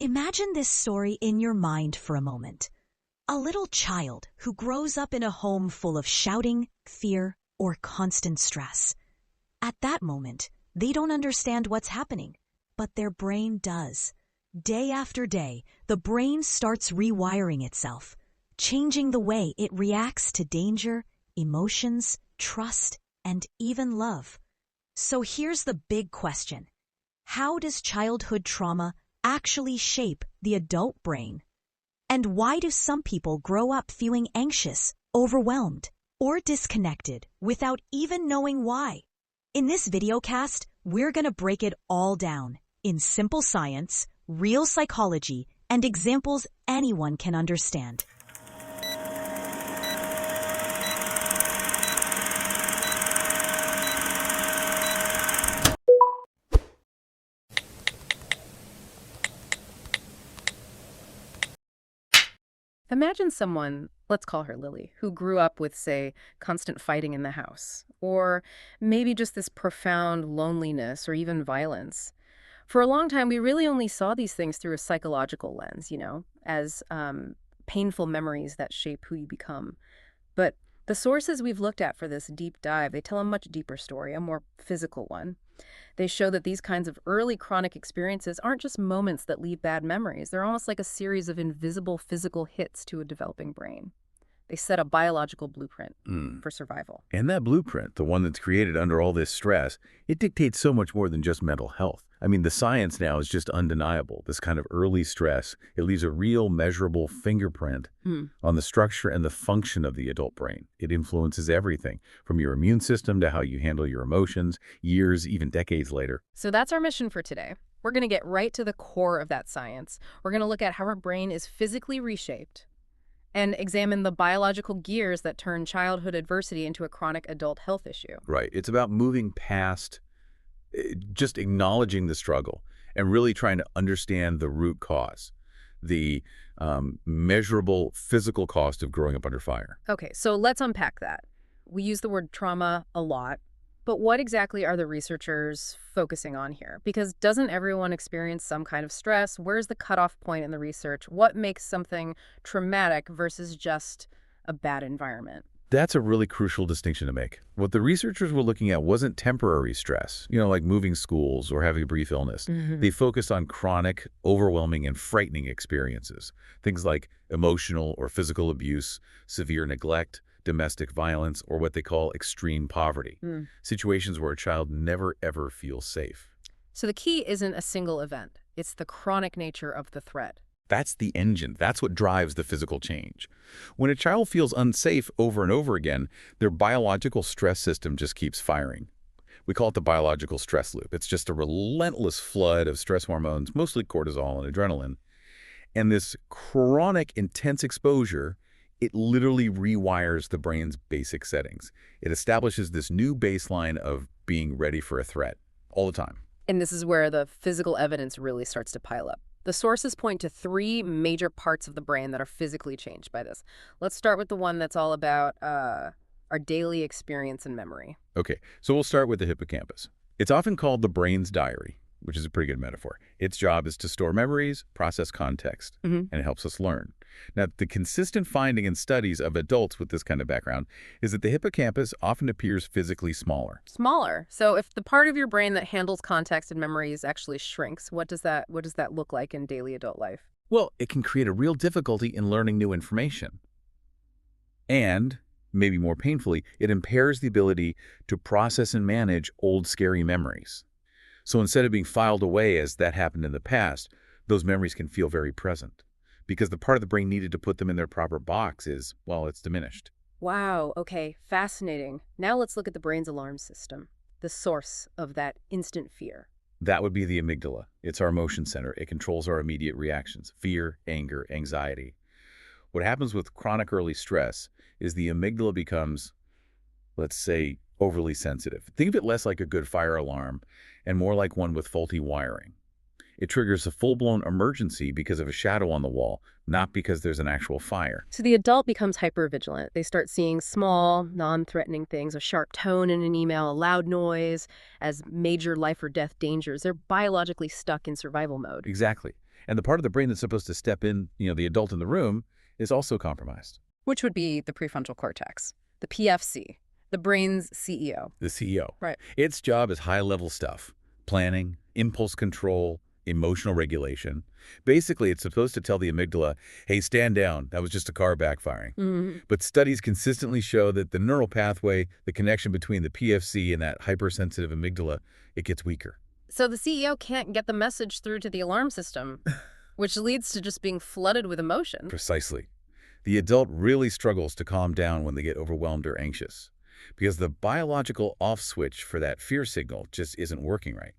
Imagine this story in your mind for a moment. A little child who grows up in a home full of shouting, fear, or constant stress. At that moment, they don't understand what's happening, but their brain does. Day after day, the brain starts rewiring itself, changing the way it reacts to danger, emotions, trust, and even love. So here's the big question. How does childhood trauma actually shape the adult brain? And why do some people grow up feeling anxious, overwhelmed, or disconnected without even knowing why? In this videocast, we're going to break it all down in simple science, real psychology, and examples anyone can understand. Imagine someone, let's call her Lily, who grew up with, say, constant fighting in the house, or maybe just this profound loneliness or even violence. For a long time, we really only saw these things through a psychological lens, as painful memories that shape who you become. But the sources we've looked at for this deep dive, they tell a much deeper story, a more physical one. They show that these kinds of early chronic experiences aren't just moments that leave bad memories. They're almost like a series of invisible physical hits to a developing brain. They set a biological blueprint for survival. And that blueprint, the one that's created under all this stress, it dictates so much more than just mental health. I mean, the science now is just undeniable. This kind of early stress, it leaves a real measurable fingerprint on the structure and the function of the adult brain. It influences everything, from your immune system to how you handle your emotions, years, even decades later. So that's our mission for today. We're going to get right to the core of that science. We're going to look at how our brain is physically reshaped and examine the biological gears that turn childhood adversity into a chronic adult health issue. Right. It's about moving past just acknowledging the struggle and really trying to understand the root cause, the measurable physical cost of growing up under fire. Okay, so let's unpack that. We use the word trauma a lot, but what exactly are the researchers focusing on here? Because doesn't everyone experience some kind of stress? Where's the cutoff point in the research? What makes something traumatic versus just a bad environment? That's a really crucial distinction to make. What the researchers were looking at wasn't temporary stress, like moving schools or having a brief illness. They focused on chronic, overwhelming, and frightening experiences. Things like emotional or physical abuse, severe neglect, domestic violence, or what they call extreme poverty. Situations where a child never, ever feels safe. So the key isn't a single event. It's the chronic nature of the threat. That's the engine. That's what drives the physical change. When a child feels unsafe over and over again, their biological stress system just keeps firing. We call it the biological stress loop. It's just a relentless flood of stress hormones, mostly cortisol and adrenaline. And this chronic, intense exposure, it literally rewires the brain's basic settings. It establishes this new baseline of being ready for a threat all the time. And this is where the physical evidence really starts to pile up. The sources point to three major parts of the brain that are physically changed by this. Let's start with the one that's all about our daily experience and memory. Okay, so we'll start with the hippocampus. It's often called the brain's diary, which is a pretty good metaphor. Its job is to store memories, process context, and it helps us learn. Now, the consistent finding in studies of adults with this kind of background is that the hippocampus often appears physically smaller. Smaller? So if the part of your brain that handles context and memories actually shrinks, what does that look like in daily adult life? Well, it can create a real difficulty in learning new information. And, maybe more painfully, it impairs the ability to process and manage old scary memories. So instead of being filed away as that happened in the past, those memories can feel very present. Because the part of the brain needed to put them in their proper box is, well, it's diminished. Wow, okay, fascinating. Now let's look at the brain's alarm system, the source of that instant fear. That would be the amygdala. It's our emotion center. It controls our immediate reactions, fear, anger, anxiety. What happens with chronic early stress is the amygdala becomes, let's say, overly sensitive. Think of it less like a good fire alarm and more like one with faulty wiring. It triggers a full-blown emergency because of a shadow on the wall, not because there's an actual fire. So the adult becomes hypervigilant. They start seeing small, non-threatening things, a sharp tone in an email, a loud noise, as major life or death dangers. They're biologically stuck in survival mode. Exactly. And the part of the brain that's supposed to step in, the adult in the room, is also compromised. Which would be the prefrontal cortex, the PFC, the brain's CEO. The CEO. Right. Its job is high-level stuff: planning, impulse control, emotional regulation. Basically, it's supposed to tell the amygdala, hey, stand down, that was just a car backfiring. Mm. But studies consistently show that the neural pathway, the connection between the PFC and that hypersensitive amygdala, it gets weaker. So the CEO can't get the message through to the alarm system, which leads to just being flooded with emotion. Precisely. The adult really struggles to calm down when they get overwhelmed or anxious, because the biological off switch for that fear signal just isn't working right.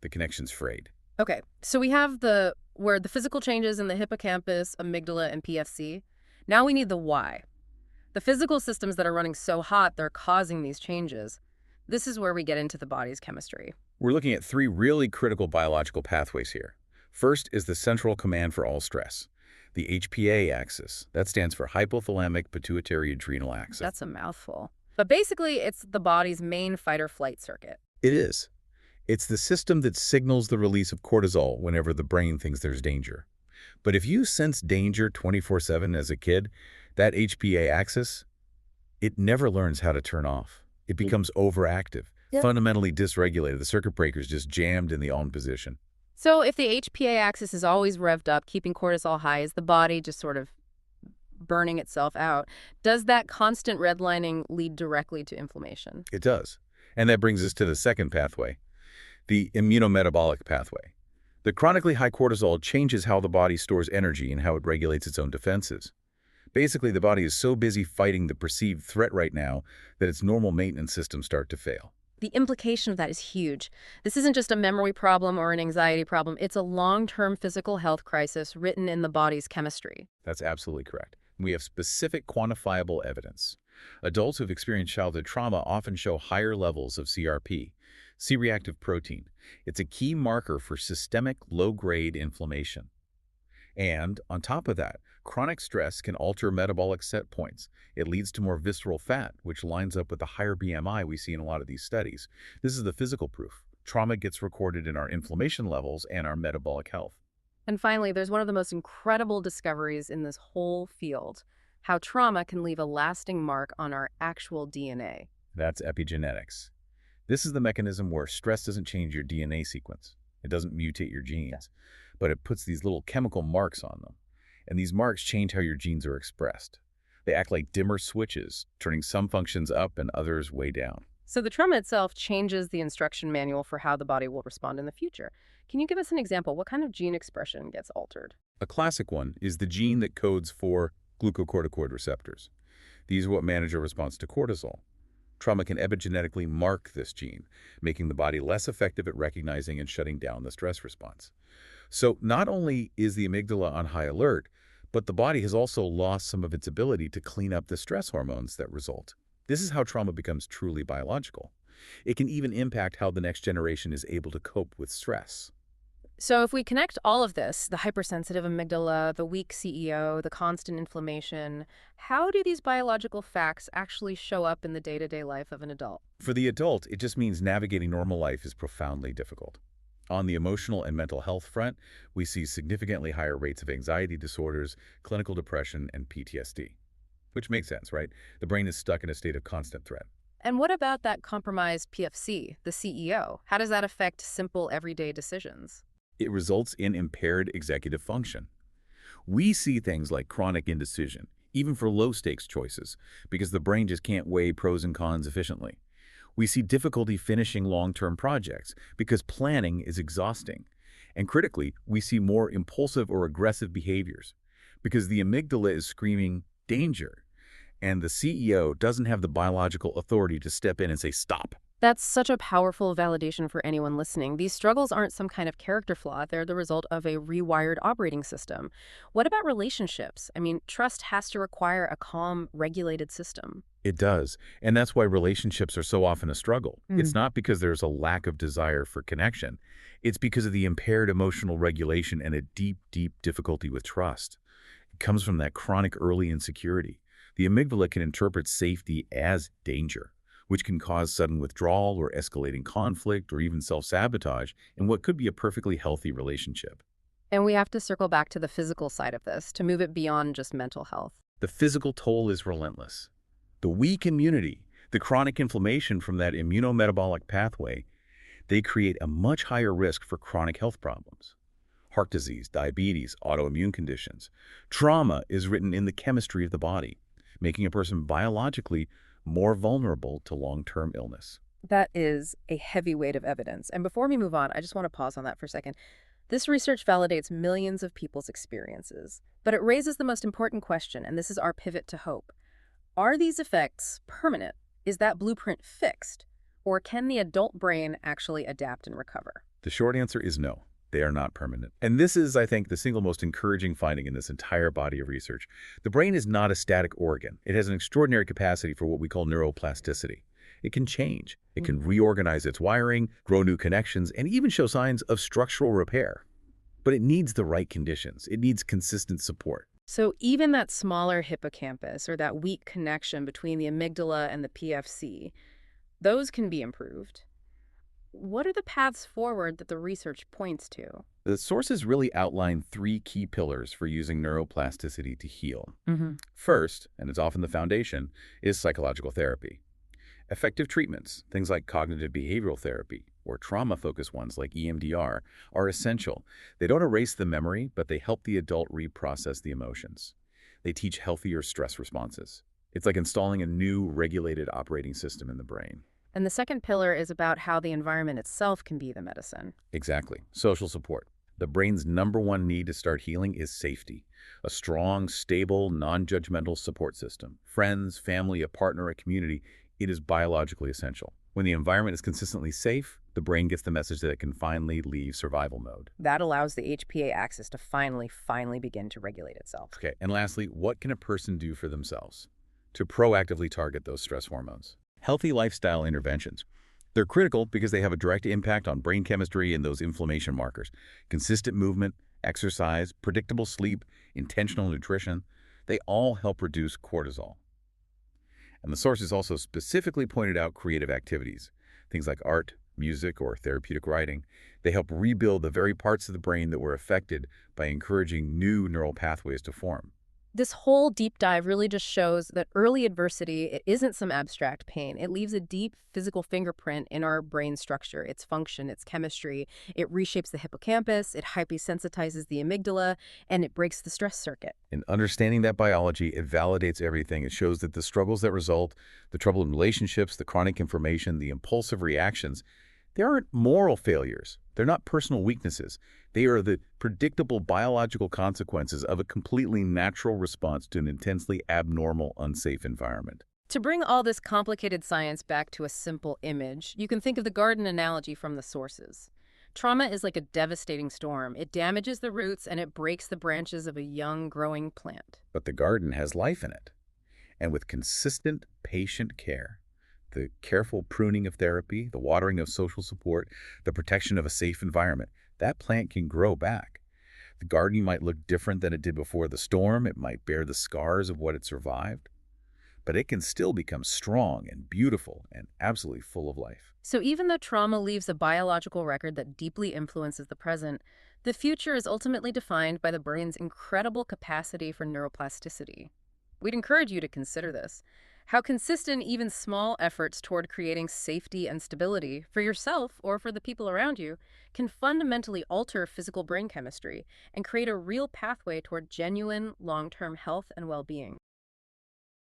The connection's frayed. Okay, so we have where the physical changes in the hippocampus, amygdala, and PFC. Now we need the why. The physical systems that are running so hot, they're causing these changes. This is where we get into the body's chemistry. We're looking at three really critical biological pathways here. First is the central command for all stress, the HPA axis. That stands for hypothalamic pituitary adrenal axis. That's a mouthful. But basically, it's the body's main fight-or-flight circuit. It is. It's the system that signals the release of cortisol whenever the brain thinks there's danger. But if you sense danger 24/7 as a kid, that HPA axis, it never learns how to turn off. It becomes overactive, fundamentally dysregulated. The circuit breaker's just jammed in the on position. So if the HPA axis is always revved up, keeping cortisol high, is the body just sort of burning itself out? Does that constant redlining lead directly to inflammation? It does. And that brings us to the second pathway, the immunometabolic pathway. The chronically high cortisol changes how the body stores energy and how it regulates its own defenses. Basically, the body is so busy fighting the perceived threat right now that its normal maintenance systems start to fail. The implication of that is huge. This isn't just a memory problem or an anxiety problem. It's a long-term physical health crisis written in the body's chemistry. That's absolutely correct. We have specific quantifiable evidence. Adults who've experienced childhood trauma often show higher levels of CRP, C-reactive protein. It's a key marker for systemic low-grade inflammation. And on top of that, chronic stress can alter metabolic set points. It leads to more visceral fat, which lines up with the higher BMI we see in a lot of these studies. This is the physical proof. Trauma gets recorded in our inflammation levels and our metabolic health. And finally, there's one of the most incredible discoveries in this whole field: how trauma can leave a lasting mark on our actual DNA. That's epigenetics. This is the mechanism where stress doesn't change your DNA sequence. It doesn't mutate your genes, but it puts these little chemical marks on them. And these marks change how your genes are expressed. They act like dimmer switches, turning some functions up and others way down. So the trauma itself changes the instruction manual for how the body will respond in the future. Can you give us an example? What kind of gene expression gets altered? A classic one is the gene that codes for glucocorticoid receptors. These are what manage a response to cortisol. Trauma can epigenetically mark this gene, making the body less effective at recognizing and shutting down the stress response. So not only is the amygdala on high alert, but the body has also lost some of its ability to clean up the stress hormones that result. This is how trauma becomes truly biological. It can even impact how the next generation is able to cope with stress. So if we connect all of this, the hypersensitive amygdala, the weak CEO, the constant inflammation, how do these biological facts actually show up in the day-to-day life of an adult? For the adult, it just means navigating normal life is profoundly difficult. On the emotional and mental health front, we see significantly higher rates of anxiety disorders, clinical depression, and PTSD. Which makes sense, right? The brain is stuck in a state of constant threat. And what about that compromised PFC, the CEO? How does that affect simple everyday decisions? It results in impaired executive function. We see things like chronic indecision, even for low-stakes choices, because the brain just can't weigh pros and cons efficiently. We see difficulty finishing long-term projects because planning is exhausting. And critically, we see more impulsive or aggressive behaviors because the amygdala is screaming, danger, and the CEO doesn't have the biological authority to step in and say, stop. That's such a powerful validation for anyone listening. These struggles aren't some kind of character flaw. They're the result of a rewired operating system. What about relationships? I mean, trust has to require a calm, regulated system. It does. And that's why relationships are so often a struggle. It's not because there's a lack of desire for connection. It's because of the impaired emotional regulation and a deep, deep difficulty with trust. It comes from that chronic early insecurity. The amygdala can interpret safety as danger, which can cause sudden withdrawal or escalating conflict or even self-sabotage in what could be a perfectly healthy relationship. And we have to circle back to the physical side of this to move it beyond just mental health. The physical toll is relentless. The weak immunity, the chronic inflammation from that immunometabolic pathway, they create a much higher risk for chronic health problems. Heart disease, diabetes, autoimmune conditions. Trauma is written in the chemistry of the body, making a person biologically more vulnerable to long-term illness. That is a heavy weight of evidence. And before we move on, I just want to pause on that for a second. This research validates millions of people's experiences, but it raises the most important question, and this is our pivot to hope. Are these effects permanent? Is that blueprint fixed? Or can the adult brain actually adapt and recover? The short answer is no. They are not permanent. And this is, I think, the single most encouraging finding in this entire body of research. The brain is not a static organ. It has an extraordinary capacity for what we call neuroplasticity. It can change. It can reorganize its wiring, grow new connections, and even show signs of structural repair. But it needs the right conditions. It needs consistent support. So even that smaller hippocampus, or that weak connection between the amygdala and the PFC, those can be improved. What are the paths forward that the research points to? The sources really outline 3 key pillars for using neuroplasticity to heal. First, and it's often the foundation, is psychological therapy. Effective treatments, things like cognitive behavioral therapy, or trauma-focused ones like EMDR, are essential. They don't erase the memory, but they help the adult reprocess the emotions. They teach healthier stress responses. It's like installing a new regulated operating system in the brain. And the second pillar is about how the environment itself can be the medicine. Exactly. Social support. The brain's #1 need to start healing is safety. A strong, stable, non-judgmental support system. Friends, family, a partner, a community. It is biologically essential. When the environment is consistently safe, the brain gets the message that it can finally leave survival mode. That allows the HPA axis to finally begin to regulate itself. Okay, and lastly, what can a person do for themselves to proactively target those stress hormones? Healthy lifestyle interventions. They're critical because they have a direct impact on brain chemistry and those inflammation markers. Consistent movement, exercise, predictable sleep, intentional nutrition, they all help reduce cortisol. And the sources also specifically pointed out creative activities, things like art, music, or therapeutic writing. They help rebuild the very parts of the brain that were affected by encouraging new neural pathways to form. This whole deep dive really just shows that early adversity, it isn't some abstract pain. It leaves a deep physical fingerprint in our brain structure, its function, its chemistry. It reshapes the hippocampus, it hypersensitizes the amygdala, and it breaks the stress circuit. In understanding that biology, it validates everything. It shows that the struggles that result, the trouble in relationships, the chronic inflammation, the impulsive reactions, they aren't moral failures. They're not personal weaknesses. They are the predictable biological consequences of a completely natural response to an intensely abnormal, unsafe environment. To bring all this complicated science back to a simple image, you can think of the garden analogy from the sources. Trauma is like a devastating storm. It damages the roots and it breaks the branches of a young, growing plant. But the garden has life in it. And with consistent, patient care, the careful pruning of therapy, the watering of social support, the protection of a safe environment, that plant can grow back. The garden might look different than it did before the storm. It might bear the scars of what it survived. But it can still become strong and beautiful and absolutely full of life. So even though trauma leaves a biological record that deeply influences the present, the future is ultimately defined by the brain's incredible capacity for neuroplasticity. We'd encourage you to consider this. How consistent even small efforts toward creating safety and stability for yourself or for the people around you can fundamentally alter physical brain chemistry and create a real pathway toward genuine long-term health and well-being.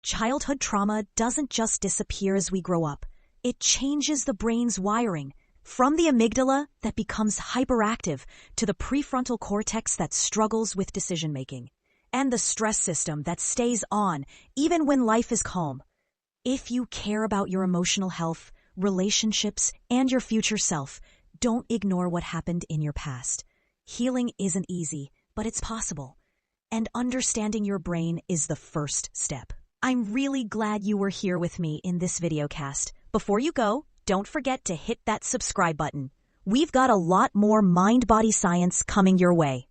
Childhood trauma doesn't just disappear as we grow up. It changes the brain's wiring, from the amygdala that becomes hyperactive to the prefrontal cortex that struggles with decision-making, and the stress system that stays on even when life is calm. If you care about your emotional health, relationships, and your future self, don't ignore what happened in your past. Healing isn't easy, but it's possible. And understanding your brain is the first step. I'm really glad you were here with me in this videocast. Before you go, don't forget to hit that subscribe button. We've got a lot more mind-body science coming your way.